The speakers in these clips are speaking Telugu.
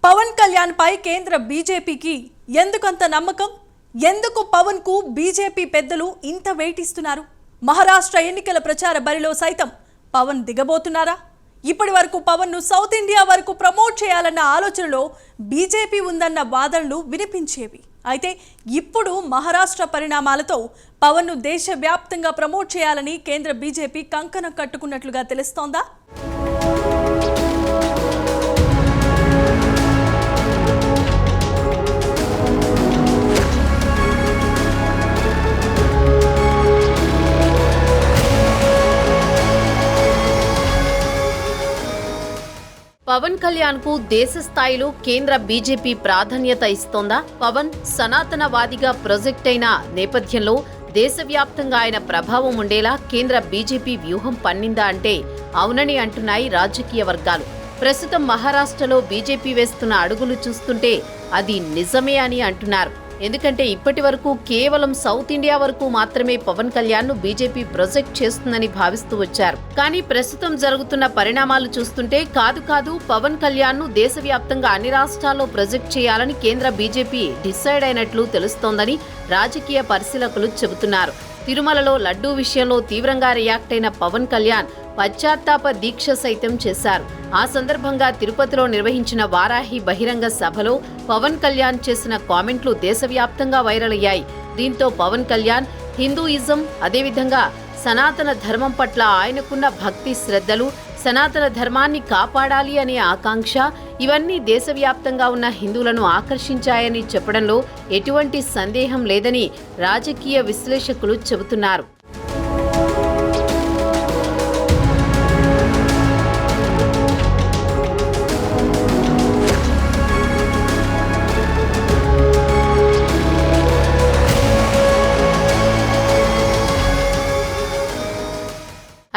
పవన్ కళ్యాణ్ పై కేంద్ర బీజేపీకి ఎందుకంత నమ్మకం? ఎందుకు పవన్ కు బీజేపీ పెద్దలు ఇంత వెయిట్ ఇస్తున్నారు? మహారాష్ట్ర ఎన్నికల ప్రచార బరిలో సైతం పవన్ దిగబోతున్నారా? ఇప్పటి వరకు పవన్ ను సౌత్ ఇండియా వరకు ప్రమోట్ చేయాలన్న ఆలోచనలో బీజేపీ ఉందన్న వాదనలు వినిపించేవి. అయితే ఇప్పుడు మహారాష్ట్ర పరిణామాలతో పవన్ ను దేశవ్యాప్తంగా ప్రమోట్ చేయాలని కేంద్ర బీజేపీ కంకణం కట్టుకున్నట్లుగా తెలుస్తోందా? పవన్ కళ్యాణ్ కు దేశ స్థాయిలో కేంద్ర బీజేపీ ప్రాధాన్యత ఇస్తోందా? పవన్ సనాతనవాదిగా ప్రొజెక్ట్ అయిన నేపథ్యంలో దేశవ్యాప్తంగా ఆయన ప్రభావం ఉండేలా కేంద్ర బీజేపీ వ్యూహం పన్నిందా అంటే అవునని అంటున్నాయి రాజకీయ వర్గాలు. ప్రస్తుతం మహారాష్ట్రలో బీజేపీ వేస్తున్న అడుగులు చూస్తుంటే అది నిజమే అని అంటున్నారు. ఎందుకంటే ఇప్పటి వరకు కేవలం సౌత్ ఇండియా వరకు మాత్రమే పవన్ కళ్యాణ్ ను బీజేపీ ప్రొజెక్ట్ చేస్తుందని భావిస్తూ వచ్చారు. కానీ ప్రస్తుతం జరుగుతున్న పరిణామాలు చూస్తుంటే కాదు పవన్ కళ్యాణ్ ను దేశవ్యాప్తంగా అన్ని రాష్ట్రాల్లో ప్రొజెక్ట్ చేయాలని కేంద్ర బీజేపీ డిసైడ్ అయినట్లు తెలుస్తోందని రాజకీయ పరిశీలకులు చెబుతున్నారు. తిరుమలలో లడ్డూ విషయంలో తీవ్రంగా రియాక్ట్ అయిన పవన్ కళ్యాణ్ పశ్చాత్తాప దీక్ష సైతం చేశారు. ఆ సందర్భంగా తిరుపతిలో నిర్వహించిన వారాహి బహిరంగ సభలో పవన్ కళ్యాణ్ చేసిన కామెంట్లు దేశవ్యాప్తంగా వైరల్ అయ్యాయి. దీంతో పవన్ కళ్యాణ్ హిందూయిజం, అదేవిధంగా సనాతన ధర్మం పట్ల ఆయనకున్న భక్తి శ్రద్ధలు, సనాతన ధర్మాన్ని కాపాడాలి అనే ఆకాంక్ష ఇవన్నీ దేశవ్యాప్తంగా ఉన్న హిందువులను ఆకర్షించాయని చెప్పడంలో ఎటువంటి సందేహం లేదని రాజకీయ విశ్లేషకులు చెబుతున్నారు.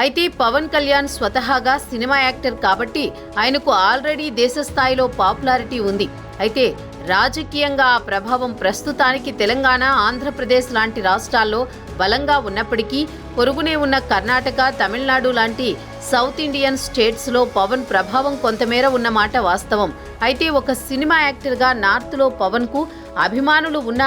అయితే పవన్ కళ్యాణ్ స్వతహాగా సినిమా యాక్టర్ కాబట్టి ఆయనకు ఆల్రెడీ దేశ స్థాయిలో పాపులారిటీ ఉంది. అయితే రాజకీయంగా ఆ ప్రభావం ప్రస్తుతానికి తెలంగాణ, ఆంధ్రప్రదేశ్ లాంటి రాష్ట్రాల్లో బలంగా ఉన్నప్పటికీ పొరుగునే ఉన్న కర్ణాటక, తమిళనాడు లాంటి సౌత్ ఇండియన్ స్టేట్స్లో పవన్ ప్రభావం కొంతమేర ఉన్నమాట వాస్తవం. అయితే ఒక సినిమా యాక్టర్గా నార్త్లో పవన్కు అభిమానులు ఉన్న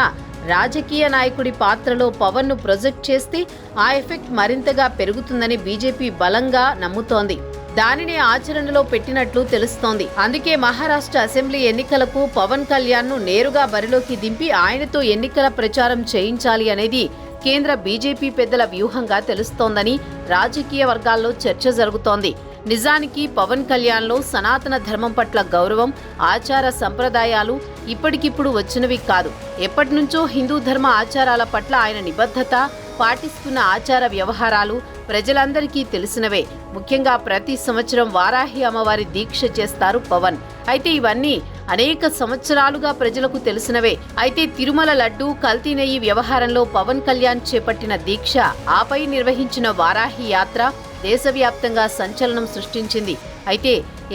రాజకీయ నాయకుడి పాత్రలో పవన్ ను ప్రొజెక్ట్ చేస్తే ఆ ఎఫెక్ట్ మరింతగా పెరుగుతుందని బీజేపీ బలంగా నమ్ముతోంది. దానినే ఆచరణలో పెట్టినట్లు తెలుస్తోంది. అందుకే మహారాష్ట్ర అసెంబ్లీ ఎన్నికలకు పవన్ కళ్యాణ్ ను నేరుగా బరిలోకి దింపి ఆయనతో ఎన్నికల ప్రచారం చేయించాలి అనేది కేంద్ర బీజేపీ పెద్దల వ్యూహంగా తెలుస్తోందని రాజకీయ వర్గాల్లో చర్చ జరుగుతోంది. నిజానికి పవన్ కళ్యాణ్లో సనాతన ధర్మం పట్ల గౌరవం, ఆచార సంప్రదాయాలు ఇప్పటికిప్పుడు వచ్చినవి కాదు. ఎప్పటినుంచో హిందూ ధర్మ ఆచారాల పట్ల ఆయన నిబద్ధత, పాటిస్తున్న ఆచార వ్యవహారాలు ప్రజలందరికీ తెలిసినవే. ముఖ్యంగా ప్రతి సంవత్సరం వారాహి అమ్మవారి దీక్ష చేస్తారు పవన్. అయితే ఇవన్నీ అనేక సంవత్సరాలుగా ప్రజలకు తెలిసినవే. అయితే తిరుమల లడ్డూ, కల్తీ నెయ్యి వ్యవహారంలో పవన్ కళ్యాణ్ చేపట్టిన దీక్ష, ఆపై నిర్వహించిన వారాహి యాత్ర దేశవ్యాప్తంగా సంచలనం సృష్టించింది. అయితే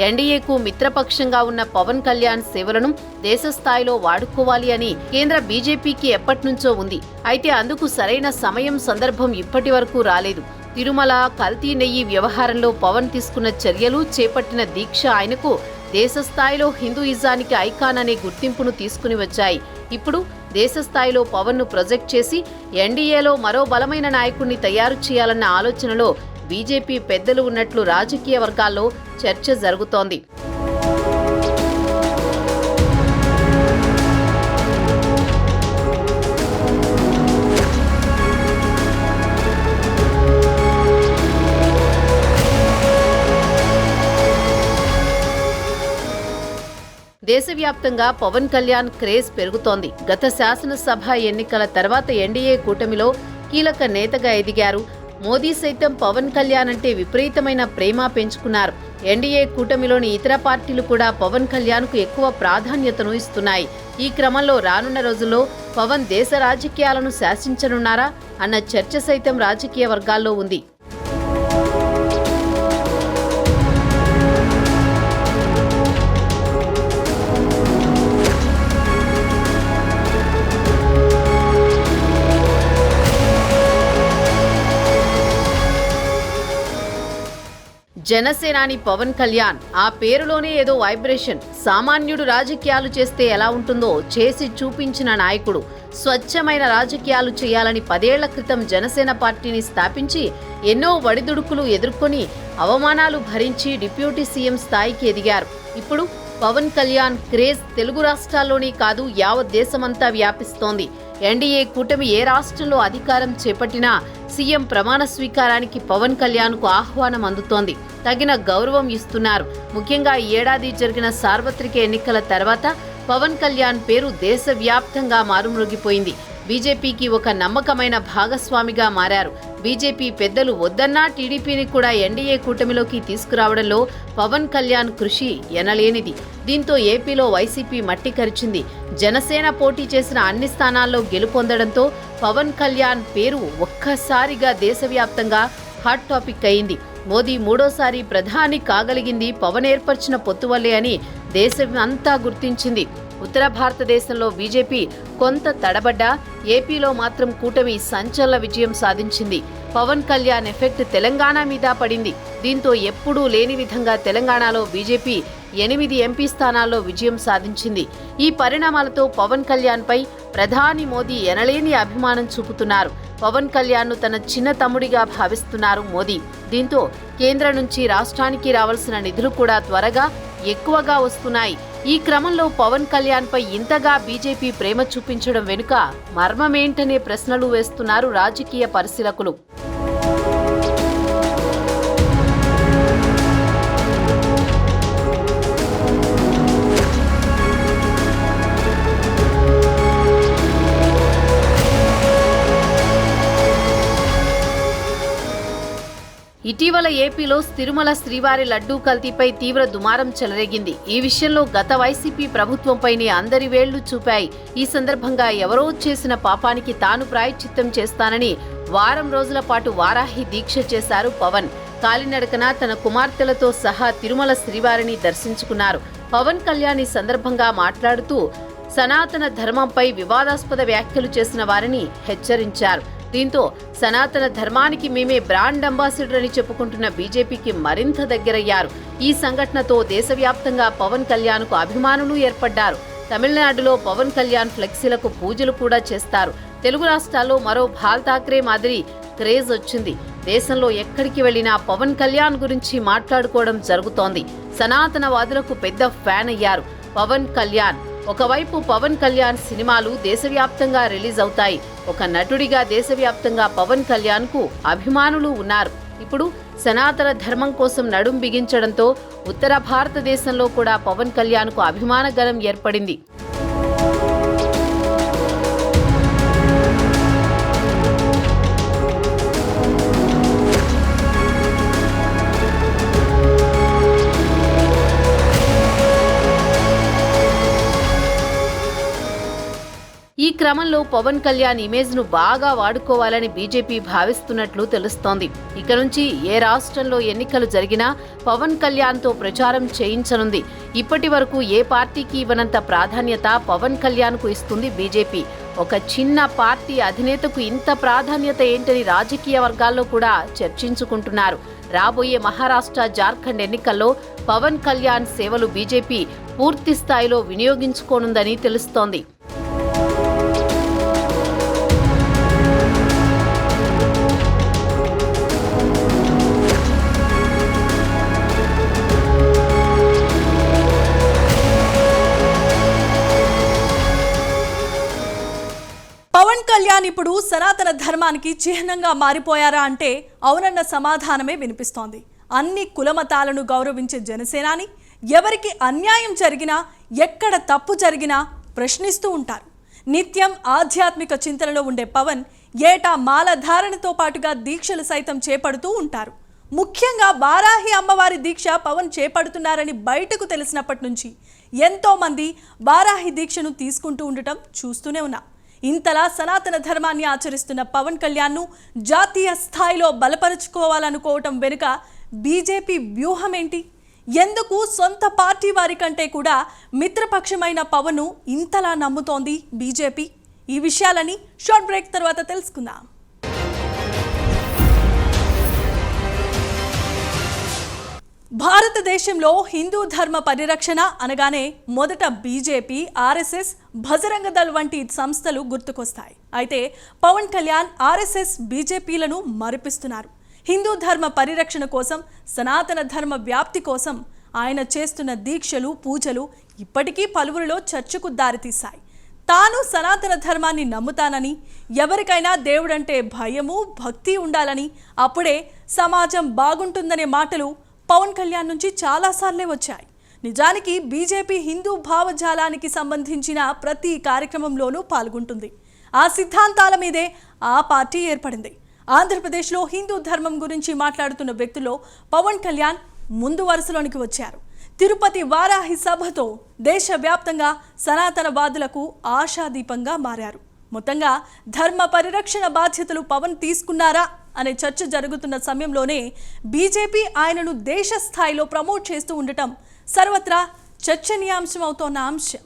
ఎన్డీఏకు మిత్రపక్షంగా ఉన్న పవన్ కళ్యాణ్ సేవలను దేశ స్థాయిలో వాడుకోవాలి అని కేంద్ర బీజేపీకి ఎప్పటినుంచో ఉంది. అయితే అందుకు సరైన సమయం, సందర్భం ఇప్పటి వరకు రాలేదు. తిరుమల కల్తీ నెయ్యి వ్యవహారంలో పవన్ తీసుకున్న చర్యలు, చేపట్టిన దీక్ష ఆయనకు దేశ స్థాయిలో హిందూయిజానికి ఐకాన్ అనే గుర్తింపును తీసుకుని వచ్చాయి. ఇప్పుడు దేశ స్థాయిలో పవన్ ను ప్రొజెక్ట్ చేసి ఎన్డీఏలో మరో బలమైన నాయకుడిని తయారు చేయాలన్న ఆలోచనలో బీజేపీ పెద్దలు ఉన్నట్లు రాజకీయ వర్గాల్లో చర్చ జరుగుతోంది. దేశవ్యాప్తంగా పవన్ కళ్యాణ్ క్రేజ్ పెరుగుతోంది. గత శాసనసభ ఎన్నికల తర్వాత ఎన్డీఏ కూటమిలో కీలక నేతగా ఎదిగారు. మోదీ సైతం పవన్ కళ్యాణ్ అంటే విపరీతమైన ప్రేమ పెంచుకున్నారు. ఎన్డీఏ కూటమిలోని ఇతర పార్టీలు కూడా పవన్ కళ్యాణ్ కు ఎక్కువ ప్రాధాన్యతను ఇస్తున్నాయి. ఈ క్రమంలో రానున్న రోజుల్లో పవన్ దేశ రాజకీయాలను శాసించనున్నారా అన్న చర్చ సైతం రాజకీయ వర్గాల్లో ఉంది. జనసేనాని పవన్ కళ్యాణ్, ఆ పేరులోనే ఏదో వైబ్రేషన్. సామాన్యుడు రాజకీయాలు చేస్తే ఎలా ఉంటుందో చేసి చూపించిన నాయకుడు. స్వచ్ఛమైన రాజకీయాలు చేయాలని 10 ఏళ్ల క్రితం జనసేన పార్టీని స్థాపించి ఎన్నో ఒడిదుడుకులు ఎదుర్కొని అవమానాలు భరించి డిప్యూటీ సీఎం స్థాయికి ఎదిగారు. ఇప్పుడు పవన్ కళ్యాణ్ క్రేజ్ తెలుగు రాష్ట్రాల్లోనే కాదు, యావత్ దేశమంతా వ్యాపిస్తోంది. ఎన్డీఏ కూటమి ఏ రాష్ట్రంలో అధికారం చేపట్టినా సీఎం ప్రమాణ స్వీకారానికి పవన్ కళ్యాణ్కు ఆహ్వానం అందుతోంది. తగిన గౌరవం ఇస్తున్నారు. ముఖ్యంగా ఈ ఏడాది జరిగిన సార్వత్రిక ఎన్నికల తర్వాత పవన్ కళ్యాణ్ పేరు దేశవ్యాప్తంగా మారుమ్రోగిపోయింది. బీజేపీకి ఒక నమ్మకమైన భాగస్వామిగా మారారు. బీజేపీ పెద్దలు వద్దన్నా టీడీపీని కూడా ఎన్డీఏ కూటమిలోకి తీసుకురావడంలో పవన్ కళ్యాణ్ కృషి ఎనలేనిది. దీంతో ఏపీలో వైసీపీ మట్టి కరిచింది. జనసేన పోటీ చేసిన అన్ని స్థానాల్లో గెలుపొందడంతో పవన్ కళ్యాణ్ పేరు ఒక్కసారిగా దేశవ్యాప్తంగా హాట్ టాపిక్ అయింది. మోదీ మూడోసారి ప్రధాని కాగలిగింది పవన్ ఏర్పరిచిన పొత్తు వల్లే అని దేశం అంతా గుర్తించింది. ఉత్తర భారతదేశంలో బీజేపీ కొంత తడబడ్డా ఏపీలో మాత్రం కూటమి సంచలన విజయం సాధించింది. పవన్ కళ్యాణ్ ఎఫెక్ట్ తెలంగాణ మీద పడింది. దీంతో ఎప్పుడూ లేని విధంగా తెలంగాణలో బీజేపీ 8 ఎంపీ స్థానాల్లో విజయం సాధించింది. ఈ పరిణామాలతో పవన్ కళ్యాణ్పై ప్రధాని మోదీ ఎనలేని అభిమానం చూపుతున్నారు. పవన్ కళ్యాణ్ను తన చిన్న తమ్ముడిగా భావిస్తున్నారు మోదీ. దీంతో కేంద్రం నుంచి రాష్ట్రానికి రావాల్సిన నిధులు కూడా త్వరగా ఎక్కువగా వస్తున్నాయి. ఈ క్రమంలో పవన్ కళ్యాణ్పై ఇంతగా బీజేపీ ప్రేమ చూపించడం వెనుక మర్మమేంటనే ప్రశ్నలు వేస్తున్నారు రాజకీయ పరిశీలకులు. ఇటీవల ఏపీలో తిరుమల శ్రీవారి లడ్డూ కల్తీపై తీవ్ర దుమారం చెలరేగింది. ఈ విషయంలో గత వైసీపీ ప్రభుత్వంపైనే అందరి వేళ్లు చూపాయి. ఈ సందర్భంగా ఎవరో చేసిన పాపానికి తాను ప్రాయశ్చిత్తం చేస్తానని వారం రోజుల పాటు వారాహి దీక్ష చేశారు పవన్. కాలినడకన తన కుమార్తెలతో సహా తిరుమల శ్రీవారిని దర్శించుకున్నారు. పవన్ కళ్యాణ్ ఈ సందర్భంగా మాట్లాడుతూ సనాతన ధర్మంపై వివాదాస్పద వ్యాఖ్యలు చేసిన వారిని హెచ్చరించారు. దీంతో సనాతన ధర్మానికి మేమే బ్రాండ్ అంబాసిడర్ అని చెప్పుకుంటున్న బీజేపీకి మరింత దగ్గరయ్యారు. ఈ సంఘటనతో దేశవ్యాప్తంగా పవన్ కళ్యాణ్కు అభిమానులు ఏర్పడ్డారు. తమిళనాడులో పవన్ కళ్యాణ్ ఫ్లెక్సీలకు పూజలు కూడా చేస్తారు. తెలుగు రాష్ట్రాల్లో మరో బాల్ ఠాక్రే మాదిరి క్రేజ్ వచ్చింది. దేశంలో ఎక్కడికి వెళ్లినా పవన్ కళ్యాణ్ గురించి మాట్లాడుకోవడం జరుగుతోంది. సనాతనవాదులకు పెద్ద ఫ్యాన్ అయ్యారు పవన్ కళ్యాణ్. ఒకవైపు పవన్ కళ్యాణ్ సినిమాలు దేశవ్యాప్తంగా రిలీజ్ అవుతాయి. ఒక నటుడిగా దేశవ్యాప్తంగా పవన్ కళ్యాణ్కు అభిమానులు ఉన్నారు. ఇప్పుడు సనాతన ధర్మం కోసం నడుం బిగించడంతో ఉత్తర భారతదేశంలో కూడా పవన్ కళ్యాణ్కు అభిమాన గణం ఏర్పడింది. ఈ క్రమంలో పవన్ కళ్యాణ్ ఇమేజ్ను బాగా వాడుకోవాలని బీజేపీ భావిస్తున్నట్లు తెలుస్తోంది. ఇక నుంచి ఏ రాష్ట్రంలో ఎన్నికలు జరిగినా పవన్ కళ్యాణ్తో ప్రచారం చేయించనుంది. ఇప్పటి వరకు ఏ పార్టీకి ఇవ్వనంత ప్రాధాన్యత పవన్ కళ్యాణ్కు ఇస్తుంది బీజేపీ. ఒక చిన్న పార్టీ అధినేతకు ఇంత ప్రాధాన్యత ఏంటని రాజకీయ వర్గాల్లో కూడా చర్చించుకుంటున్నారు. రాబోయే మహారాష్ట్ర, జార్ఖండ్ ఎన్నికల్లో పవన్ కళ్యాణ్ సేవలు బీజేపీ పూర్తి స్థాయిలో వినియోగించుకోనుందని తెలుస్తోంది. పవన్ కళ్యాణ్ ఇప్పుడు సనాతన ధర్మానికి చిహ్నంగా మారిపోయారా అంటే అవునన్న సమాధానమే వినిపిస్తోంది. అన్ని కులమతాలను గౌరవించే జనసేనాని ఎవరికి అన్యాయం జరిగినా, ఎక్కడ తప్పు జరిగినా ప్రశ్నిస్తూ ఉంటారు. నిత్యం ఆధ్యాత్మిక చింతనలో ఉండే పవన్ ఏటా మాల ధారణతో పాటుగా దీక్షలు సైతం చేపడుతూ ఉంటారు. ముఖ్యంగా వారాహి అమ్మవారి దీక్ష పవన్ చేపడుతున్నారని బయటకు తెలిసినప్పటి నుంచి ఎంతో మంది వారాహి దీక్షను తీసుకుంటూ ఉండటం చూస్తూనే ఉన్నాం. ఇంతలా సనాతన ధర్మాన్ని ఆచరిస్తున్న పవన్ కళ్యాణ్ను జాతీయ స్థాయిలో బలపరుచుకోవాలనుకోవటం వెనుక బీజేపీ వ్యూహం ఏంటి? ఎందుకు సొంత పార్టీ వారి కంటే కూడా మిత్రపక్షమైన పవన్ను ఇంతలా నమ్ముతోంది బీజేపీ? ఈ విషయాలని షార్ట్ బ్రేక్ తర్వాత తెలుసుకుందాం. భారతదేశంలో హిందూ ధర్మ పరిరక్షణ అనగానే మొదట బీజేపీ, ఆర్ఎస్ఎస్, బజరంగ దళ్ వంటి సంస్థలు గుర్తుకొస్తాయి. అయితే పవన్ కళ్యాణ్ ఆర్ఎస్ఎస్, బీజేపీలను మరిపిస్తున్నారు. హిందూ ధర్మ పరిరక్షణ కోసం, సనాతన ధర్మ వ్యాప్తి కోసం ఆయన చేస్తున్న దీక్షలు, పూజలు ఇప్పటికీ పలువురిలో చర్చకు దారితీశాయి. తాను సనాతన ధర్మాన్ని నమ్ముతానని, ఎవరికైనా దేవుడంటే భయము, భక్తి ఉండాలని, అప్పుడే సమాజం బాగుంటుందనే మాటలు పవన్ కళ్యాణ్ నుంచి చాలాసార్లే వచ్చాయి. నిజానికి బీజేపీ హిందూ భావజాలానికి సంబంధించిన ప్రతి కార్యక్రమంలోనూ పాల్గొంటుంది. ఆ సిద్ధాంతాల మీదే ఆ పార్టీ ఏర్పడింది. ఆంధ్రప్రదేశ్లో హిందూ ధర్మం గురించి మాట్లాడుతున్న వ్యక్తుల్లో పవన్ కళ్యాణ్ ముందు వరుసలోనికి వచ్చారు. తిరుపతి వారాహి సభతో దేశవ్యాప్తంగా సనాతనవాదులకు ఆశాదీపంగా మారారు. మొత్తంగా ధర్మ పరిరక్షణ బాధ్యతలు పవన్ తీసుకున్నారా అనే చర్చ జరుగుతున్న సమయంలోనే బీజేపీ ఆయనను దేశ స్థాయిలో ప్రమోట్ చేస్తూ ఉండటం సర్వత్రా చర్చనీయాంశం అవుతోన్న అంశం.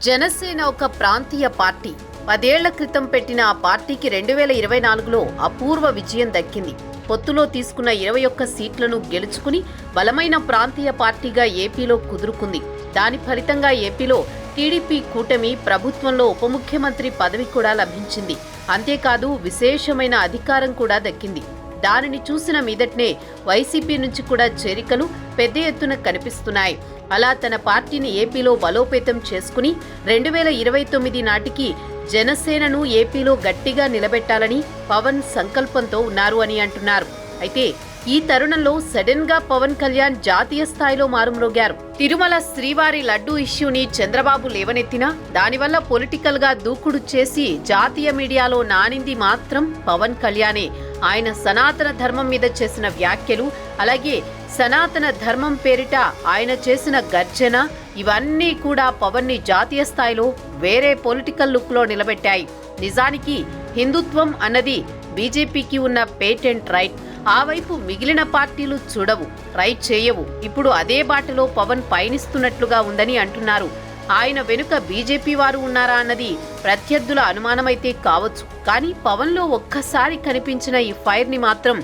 జనసేన ఒక ప్రాంతీయ పార్టీ. 10 ఏళ్ల క్రితం పెట్టిన ఆ పార్టీకి 2024లో అపూర్వ విజయం దక్కింది. పొత్తులో తీసుకున్న 21 సీట్లను గెలుచుకుని బలమైన ప్రాంతీయ పార్టీగా ఏపీలో కుదురుకుంది. దాని ఫలితంగా ఏపీలో టీడీపీ కూటమి ప్రభుత్వంలో ఉప ముఖ్యమంత్రి పదవి కూడా లభించింది. అంతేకాదు విశేషమైన అధికారం కూడా దక్కింది. దానిని చూసిన మీదటనే వైసీపీ నుంచి కూడా చేరికలు పెద్ద ఎత్తున కనిపిస్తున్నాయి. అలా తన పార్టీని ఏపీలో బలోపేతం చేసుకుని 2029 నాటికి జనసేనను ఏపీలో గట్టిగా నిలబెట్టాలని పవన్ సంకల్పంతో ఉన్నారు అని అంటున్నారు. అయితే ఈ తరుణంలో సడన్ గా పవన్ కళ్యాణ్ జాతీయ స్థాయిలో మారుమ్రోగారు. తిరుమల శ్రీవారి లడ్డూ ఇష్యూని చంద్రబాబు లేవనెత్తినా దానివల్ల పొలిటికల్ గా దూకుడు చేసి జాతీయ మీడియాలో నానింది మాత్రం పవన్ కళ్యాణే. ఆయన సనాతన ధర్మం మీద చేసిన వ్యాఖ్యలు, అలాగే సనాతన ధర్మం పేరిట ఆయన చేసిన గర్జన, ఇవన్నీ కూడా పవన్ ని జాతీయ స్థాయిలో వేరే పొలిటికల్ లుక్ లో నిలబెట్టాయి. నిజానికి హిందుత్వం అన్నది బీజేపీకి ఉన్న పేటెంట్ రైట్. ఆ వైపు మిగిలిన పార్టీలు చూడవు, రైట్ చేయవు. ఇప్పుడు అదే బాటలో పవన్ పయనిస్తున్నట్లుగా ఉందని అంటున్నారు. ఆయన వెనుక బీజేపీ వారు ఉన్నారా అన్నది ప్రత్యర్థుల అనుమానమైతే కావచ్చు. కానీ పవన్లో ఒక్కసారి కనిపించిన ఈ ఫైర్ ని మాత్రం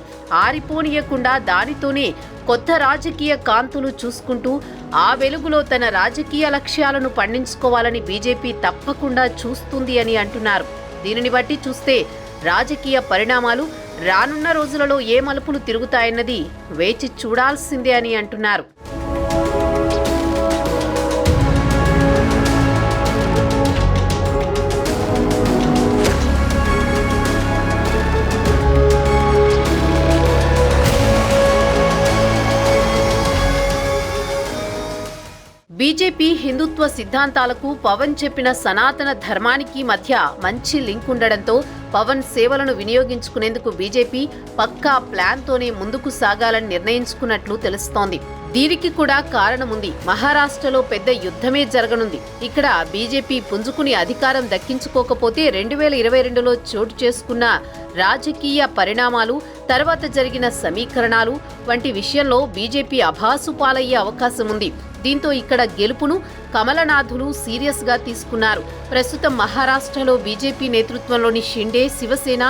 ఆరిపోనీయకుండా దానితోనే కొత్త రాజకీయ కాంతులు చూసుకుంటూ ఆ వెలుగులో తన రాజకీయ లక్ష్యాలను పండించుకోవాలని బీజేపీ తప్పకుండా చూస్తుంది అని అంటున్నారు. దీనిని బట్టి చూస్తే రాజకీయ పరిణామాలు రానున్న రోజులలో ఏ మలుపులు తిరుగుతాయన్నది వేచి చూడాల్సిందే అని అంటున్నారు. బీజేపీ హిందుత్వ సిద్ధాంతాలకు పవన్ చెప్పిన సనాతన ధర్మానికి మధ్య మంచి లింక్ ఉండడంతో పవన్ సేవలను వినియోగించుకునేందుకు బీజేపీ పక్కా ప్లాన్తోనే ముందుకు సాగాలని నిర్ణయించుకున్నట్లు తెలుస్తోంది. దీనికి కూడా కారణముంది. మహారాష్ట్రలో పెద్ద యుద్ధమే జరగనుంది. ఇక్కడ బీజేపీ పుంజుకుని అధికారం దక్కించుకోకపోతే 2022లో చోటు చేసుకున్న రాజకీయ పరిణామాలు, తర్వాత జరిగిన సమీకరణాలు వంటి విషయంలో బీజేపీ అభాసు పాలయ్యే అవకాశం ఉంది. దీంతో ఇక్కడ గెలుపును కమలనాథులు సీరియస్ గా తీసుకున్నారు. ప్రస్తుతం మహారాష్ట్రలో బీజేపీ నేతృత్వంలోని షిండే, శివసేన,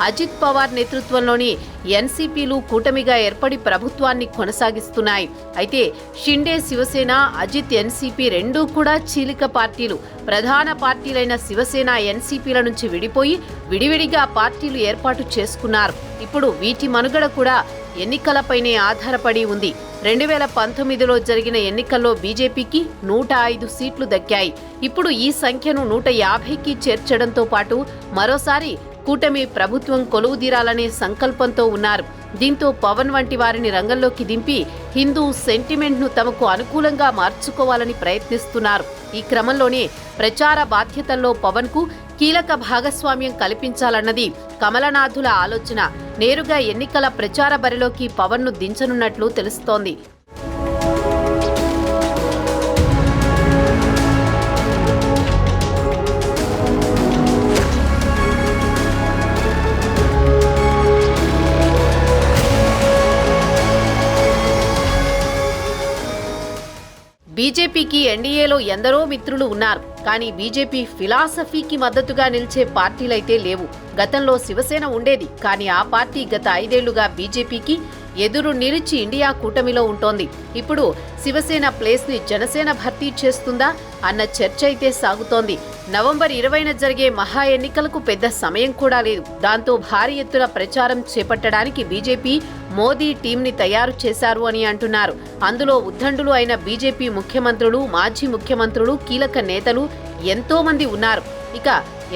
అజిత్ పవార్ నేతృత్వంలోని ఎన్సీపీలు కూటమిగా ఏర్పడి ప్రభుత్వాన్ని కొనసాగిస్తున్నాయి. అయితే షిండే, శివసేన, అజిత్, ఎన్సీపీ రెండూ కూడా చీలిక పార్టీలు. ప్రధాన పార్టీలైన శివసేన, ఎన్సీపీల నుంచి విడిపోయి విడివిడిగా పార్టీలు ఏర్పాటు చేసుకున్నారు. ఇప్పుడు వీటి మనుగడ కూడా ఎన్నికలపైనే ఆధారపడి ఉంది. 2019లో జరిగిన ఎన్నికల్లో బీజేపీకి 105 సీట్లు దక్కాయి. ఇప్పుడు ఈ సంఖ్యను 150కి చేర్చడంతో పాటు మరోసారి కూటమి ప్రభుత్వం కొలువుదీరాలనే సంకల్పంతో ఉన్నారు. దీంతో పవన్ వంటి వారిని రంగంలోకి దింపి హిందూ సెంటిమెంట్ను తమకు అనుకూలంగా మార్చుకోవాలని ప్రయత్నిస్తున్నారు. ఈ క్రమంలోనే ప్రచార బాధ్యతల్లో పవన్కు కీలక భాగస్వామ్యం కల్పించాలన్నది కమలనాథుల ఆలోచన. నేరుగా ఎన్నికల ప్రచార బరిలోకి పవన్ను దించనున్నట్లు తెలుస్తోంది. బీజేపీకి ఎన్డీఏలో ఎందరో మిత్రులు ఉన్నారు. కానీ బీజేపీ ఫిలాసఫీకి మద్దతుగా నిలిచే పార్టీలైతే లేవు. గతంలో శివసేన ఉండేది, కానీ ఆ పార్టీ గత 5 ఏళ్లుగా బీజేపీకి ఎదురు నిలిచి ఇండియా కూటమిలో ఉంటోంది. ఇప్పుడు శివసేన ప్లేస్ ని జనసేన భర్తీ చేస్తుందా అన్న చర్చ అయితే సాగుతోంది. నవంబర్ 20న జరిగే మహా ఎన్నికలకు పెద్ద సమయం కూడా లేదు. దాంతో భారీ ఎత్తున ప్రచారం చేపట్టడానికి బీజేపీ మోదీ టీంని తయారు చేశారు అని అంటున్నారు. అందులో ఉద్దండులు అయిన బీజేపీ ముఖ్యమంత్రులు, మాజీ ముఖ్యమంత్రులు, కీలక నేతలు ఎంతో మంది ఉన్నారు. ఇక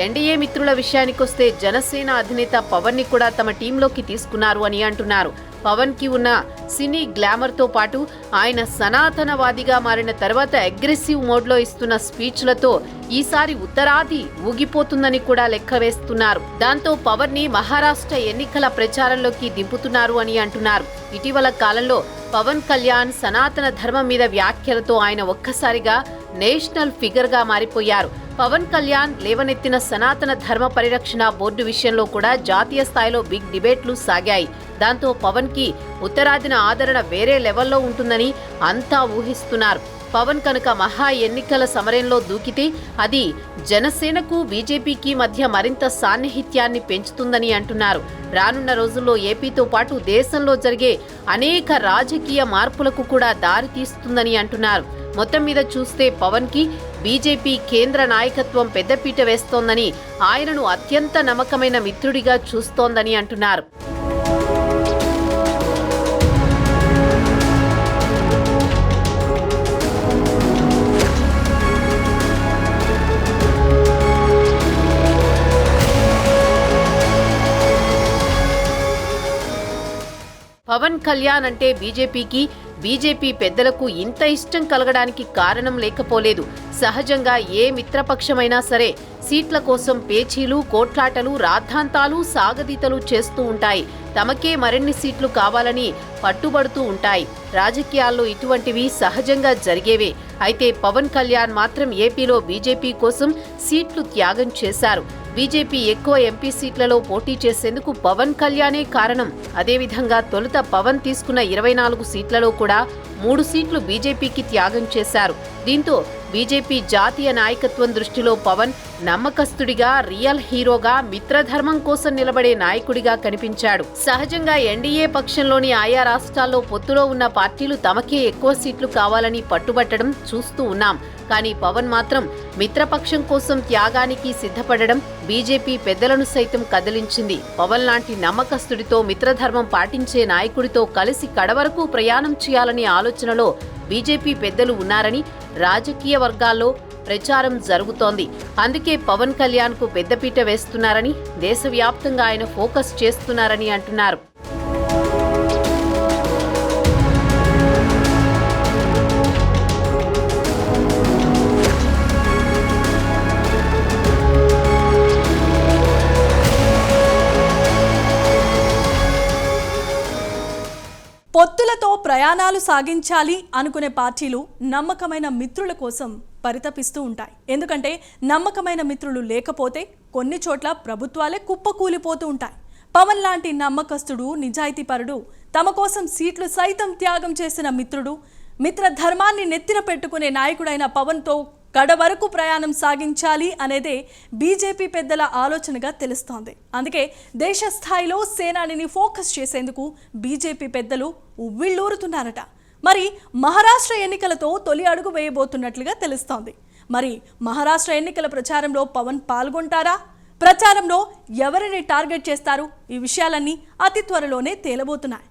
ఎన్డీఏ మిత్రుల విషయానికొస్తే జనసేన అధినేత పవన్ ని కూడా తమ టీంలోకి తీసుకున్నారు అని అంటున్నారు. పవన్ కి ఉన్న సినీ గ్లామర్ తో పాటు ఆయన సనాతనవాదిగా మారిన తర్వాత అగ్రెసివ్ మోడ్లో ఇస్తున్న స్పీచ్లతో ఈసారి ఉత్తరాది ఊగిపోతుందని కూడా లెక్క వేస్తున్నారు. దాంతో పవన్ ని మహారాష్ట్ర ఎన్నికల ప్రచారంలోకి దింపుతున్నారు అని అంటున్నారు. ఇటీవల కాలంలో పవన్ కళ్యాణ్ సనాతన ధర్మం మీద వ్యాఖ్యలతో ఆయన ఒక్కసారిగా నేషనల్ ఫిగర్ గా మారిపోయారు. పవన్ కళ్యాణ్ లేవనెత్తిన సనాతన ధర్మ పరిరక్షణ బోర్డు విషయంలో కూడా జాతీయ స్థాయిలో బిగ్ డిబేట్లు సాగాయి. దాంతో పవన్ కి ఉత్తరాదిన ఆదరణ వేరే లెవెల్లో ఉంటుందని అంతా ఊహిస్తున్నారు. పవన్ కనుక మహా ఎన్నికల సమరంలో దూకితే అది జనసేనకు బీజేపీకి మధ్య మరింత సాన్నిహిత్యాన్ని పెంచుతుందని అంటున్నారు. రానున్న రోజుల్లో ఏపీతో పాటు దేశంలో జరిగే అనేక రాజకీయ మార్పులకు కూడా దారితీస్తుందని అంటున్నారు. మొత్తం మీద చూస్తే పవన్ కి బీజేపీ కేంద్ర నాయకత్వం పెద్దపీట వేస్తోందని, ఆయనను అత్యంత నమ్మకమైన మిత్రుడిగా చూస్తోందని అంటున్నారు. పవన్ కళ్యాణ్ అంటే బీజేపీ పెద్దలకు ఇంత ఇష్టం కలగడానికి కారణం లేకపోలేదు. సహజంగా ఏ మిత్రపక్షమైనా సరే సీట్ల కోసం పేచీలు, కోట్లాటలు, రాద్ధాంతాలు, సాగదీతలు చేస్తూ ఉంటాయి. తమకే మరిన్ని సీట్లు కావాలని పట్టుబడుతూ ఉంటాయి. రాజకీయాల్లో ఇటువంటివి సహజంగా జరిగేవే. అయితే పవన్ కళ్యాణ్ మాత్రం ఏపీలో బీజేపీ కోసం సీట్లు త్యాగం చేశారు. బీజేపీ ఎక్కువ ఎంపీ సీట్లలో పోటీ చేసేందుకు పవన్ కళ్యాణే కారణం. అదేవిధంగా తొలుత పవన్ తీసుకున్న 24 సీట్లలో కూడా 3 సీట్లు బీజేపీకి త్యాగం చేశారు. దీంతో బీజేపీ జాతీయ నాయకత్వం దృష్టిలో పవన్ నమ్మకస్తుడిగా, రియల్ హీరోగా, మిత్రధర్మం కోసం నిలబడే నాయకుడిగా కనిపించాడు. సహజంగా ఎన్డీఏ పక్షంలోని ఆయా రాష్ట్రాల్లో పొత్తులో ఉన్న పార్టీలు తమకే ఎక్కువ సీట్లు కావాలని పట్టుబట్టడం చూస్తూ ఉన్నాం. కానీ పవన్ మాత్రం మిత్రపక్షం కోసం త్యాగానికి సిద్ధపడడం బీజేపీ పెద్దలను సైతం కదిలించింది. పవన్ లాంటి నమ్మకస్తుడితో, మిత్రధర్మం పాటించే నాయకుడితో కలిసి కడవరకు ప్రయాణం చేయాలనే ఆలోచనలో బీజేపీ పెద్దలు ఉన్నారని రాజకీయ వర్గాల్లో ప్రచారం జరుగుతోంది. అందుకే పవన్ కళ్యాణ్ కు పెద్దపీట వేస్తున్నారని, దేశవ్యాప్తంగా ఆయన ఫోకస్ చేస్తున్నారని అంటున్నారు. పొత్తులతో ప్రయాణాలు సాగించాలి అనుకునే పార్టీలు నమ్మకమైన మిత్రుల కోసం పరితపిస్తూ ఉంటాయి. ఎందుకంటే నమ్మకమైన మిత్రులు లేకపోతే కొన్ని చోట్ల ప్రభుత్వాలే కుప్పకూలిపోతూ ఉంటాయి. పవన్ లాంటి నమ్మకస్తుడు, నిజాయితీపరుడు, తమ కోసం సీట్లు సైతం త్యాగం చేసిన మిత్రుడు, మిత్ర ధర్మాన్ని నెత్తిన పెట్టుకునే నాయకుడైన పవన్తో కడ వరకు ప్రయాణం సాగించాలి అనేదే బీజేపీ పెద్దల ఆలోచనగా తెలుస్తోంది. అందుకే దేశ స్థాయిలో సేనానిని ఫోకస్ చేసేందుకు బీజేపీ పెద్దలు ఉవ్విళ్ళూరుతున్నారట. మరి మహారాష్ట్ర ఎన్నికలతో తొలి అడుగు వేయబోతున్నట్లుగా తెలుస్తోంది. మరి మహారాష్ట్ర ఎన్నికల ప్రచారంలో పవన్ పాల్గొంటారా? ప్రచారంలో ఎవరిని టార్గెట్ చేస్తారు? ఈ విషయాలన్నీ అతి త్వరలోనే తేలబోతున్నాయి.